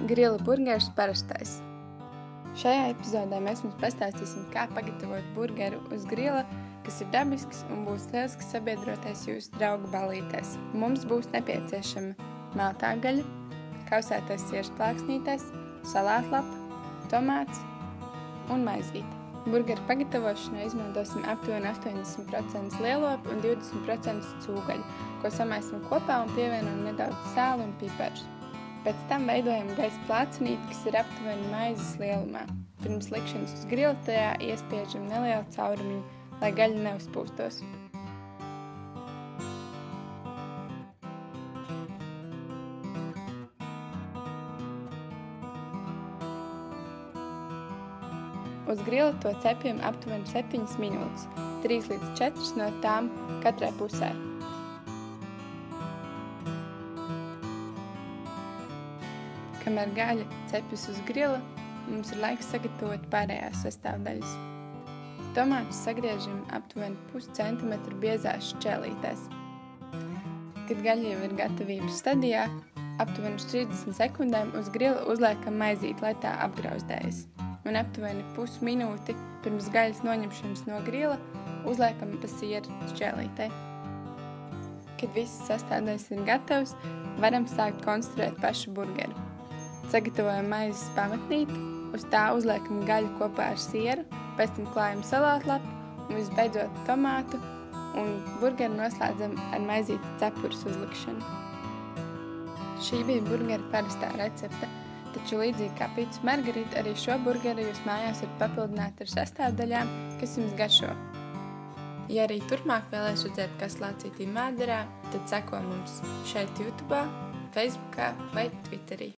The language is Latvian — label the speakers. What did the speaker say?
Speaker 1: Grila burgeris parastais. Šajā epizodē mēs jums pastāstīsim, kā pagatavot burgeru uz grila, kas ir dabisks un būs lielisks sabiedrotais jūsu draugu balītēs. Mums būs nepieciešama meltā gaļa, kausētais siers plāksnītēs, salātlapa, tomāts un maizīte. Burgeru pagatavošanai izmantosim aptuveni 80% lielopu un 20% cūgaļu, ko samaisim kopā un pievienojam nedaudz sāli un piparus. Pēc tam veidojam gaisa plācenīti, kas ir aptuveni maizes lielumā. Pirms likšanas uz grila tajā iespiežam nelielu caurumiņu, lai gaļa neuzpūstos. Uz grila to cepjam aptuveni 7 minūtes, 3 līdz 4 no tām katrai pusē. Kamēr gaļa cepjas uz grila, mums ir laiks sagatavot pārējās sastāvdaļas. Tomātus sagriežam aptuveni 0,5 centimetru biezās šķēlītēs. Kad gaļa jau ir gatavības stadijā, aptuveni uz 30 sekundēm uz grila uzliekam maizīti, lai tā apgrauzdējas. Un aptuveni pusminūti pirms gaļas noņemšanas no grila uzliekam pa sieru šķēlītei. Kad visas sastāvdaļas ir gatavas, varam sākt konstruēt pašu burgeru. Sagatavojam maizes pamatnīti, uz tā uzliekam gaļu kopā ar sieru, pēc tam klājam salātlapu un visbeidzot tomātu un burgeru noslēdzam ar maizītes cepures uzlikšanu. Šī bija burgera parastā recepte, taču līdzīgi kā pīcis margarita, arī šo burgeru jūs mājās varat papildināt ar sastāvdaļām, kas jums garšo. Ja arī turpmāk vēlēs redzēt, kas lācītī mēderā, tad seko mums šeit YouTube'ā, Facebookā vai Twitterī.